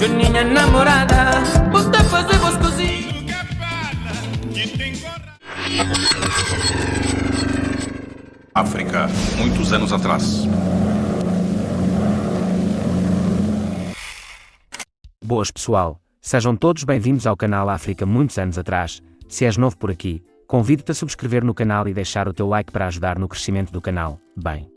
Joaninha namorada, bota fazer vos cozinhos. África, muitos anos atrás. Boas pessoal, sejam todos bem-vindos ao canal África muitos anos atrás. Se és novo por aqui, convido-te a subscrever no canal e deixar o teu like para ajudar no crescimento do canal. Bem,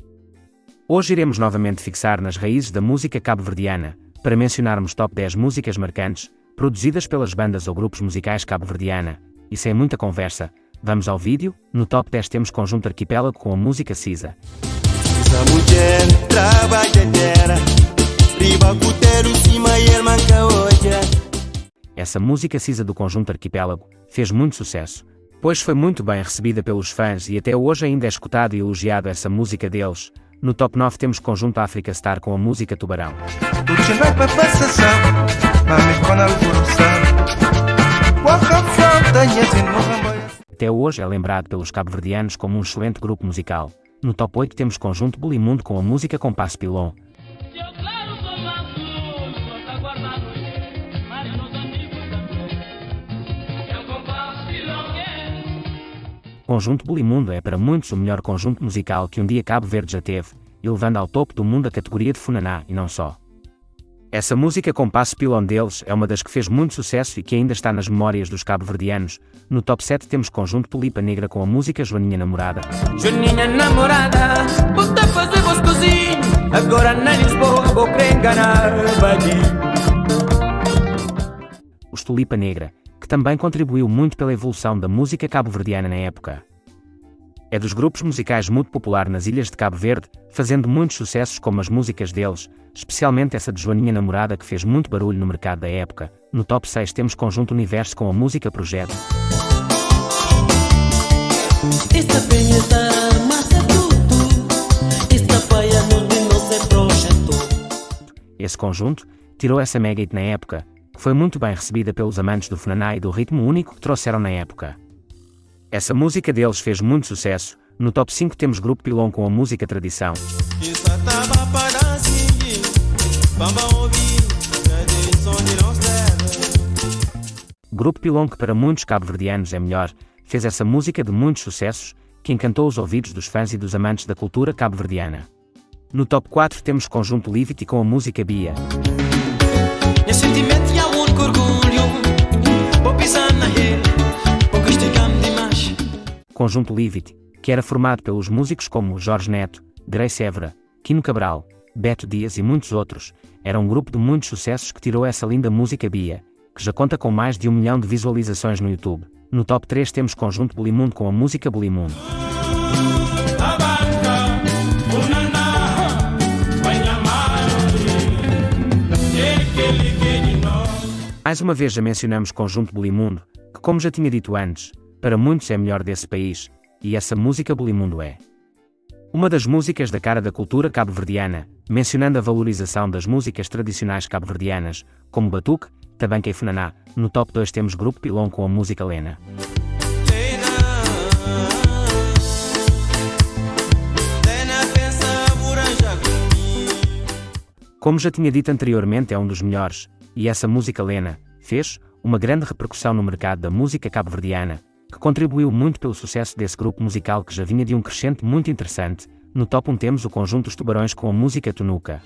hoje iremos novamente fixar nas raízes da música cabo-verdiana, para mencionarmos top 10 músicas marcantes, produzidas pelas bandas ou grupos musicais cabo-verdiana, e sem muita conversa, vamos ao vídeo. No top 10 temos Conjunto Arquipélago com a música Cisa. Essa mulher trabalha terra, riba cutero cima e manca hoje. Essa música Cisa do Conjunto Arquipélago fez muito sucesso, pois foi muito bem recebida pelos fãs e até hoje ainda é escutada e elogiada essa música deles. No top 9 temos Conjunto África Star com a música Tubarão. Até hoje é lembrado pelos cabo-verdianos como um excelente grupo musical. No top 8 temos Conjunto Bulimundo com a música Compasso Pilon. Conjunto Bulimundo é para muitos o melhor conjunto musical que um dia Cabo Verde já teve, e levando ao topo do mundo a categoria de Funaná e não só. Essa música Compasso Pilon deles é uma das que fez muito sucesso e que ainda está nas memórias dos cabo-verdianos. No top 7 temos Conjunto Tulipa Negra com a música Joaninha Namorada. Joaninha namorada, bota fazer vos cozinhos. Agora na Lisboa vou querer enganar bandido. Os Tulipa Negra, que também contribuiu muito pela evolução da música cabo-verdiana na época. É dos grupos musicais muito popular nas ilhas de Cabo Verde, fazendo muitos sucessos como as músicas deles, especialmente essa de Joaninha Namorada que fez muito barulho no mercado da época. No top 6 temos Conjunto Universo com a música Projeto. Esse conjunto tirou essa mega hit na época, que foi muito bem recebida pelos amantes do Funaná e do ritmo único que trouxeram na época. Essa música deles fez muito sucesso. No top 5 temos Grupo Pilon com a música Tradição. Grupo Pilon, que para muitos cabo-verdianos é melhor, fez essa música de muitos sucessos, que encantou os ouvidos dos fãs e dos amantes da cultura cabo-verdiana. No top 4 temos Conjunto Livity com a música Bia. Conjunto Livity, que era formado pelos músicos como Jorge Neto, Grace Évora, Quino Cabral, Beto Dias e muitos outros, era um grupo de muitos sucessos que tirou essa linda música Bia, que já conta com mais de 1 milhão de visualizações no YouTube. No top 3 temos Conjunto Bulimundo com a música Bulimundo. Mais uma vez já mencionamos Conjunto Bulimundo, que como já tinha dito antes, para muitos é melhor desse país, e essa música Bulimundo é uma das músicas da cara da cultura cabo-verdiana, mencionando a valorização das músicas tradicionais cabo-verdianas, como Batuque, Tabanca e Funaná. No top 2 temos Grupo Pilon com a música Lena. Como já tinha dito anteriormente, é um dos melhores, e essa música Lena fez uma grande repercussão no mercado da música cabo-verdiana, que contribuiu muito pelo sucesso desse grupo musical que já vinha de um crescente muito interessante. No top 1 temos o Conjunto Os Tubarões com a música Tunuca.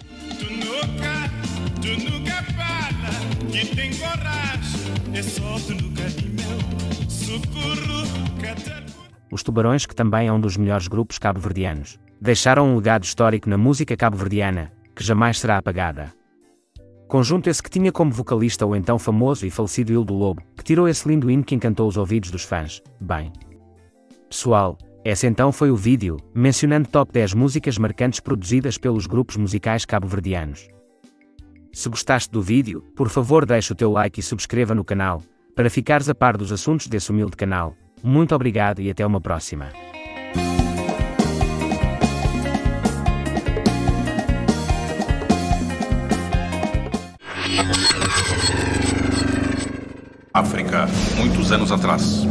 Os Tubarões, que também é um dos melhores grupos cabo-verdianos, deixaram um legado histórico na música cabo-verdiana, que jamais será apagada. Conjunto esse que tinha como vocalista o então famoso e falecido Hildo Lobo, que tirou esse lindo hino que encantou os ouvidos dos fãs. Bem, pessoal, esse então foi o vídeo, mencionando top 10 músicas marcantes produzidas pelos grupos musicais cabo-verdianos. Se gostaste do vídeo, por favor deixa o teu like e subscreva no canal, para ficares a par dos assuntos desse humilde canal. Muito obrigado e até uma próxima. África, muitos anos atrás.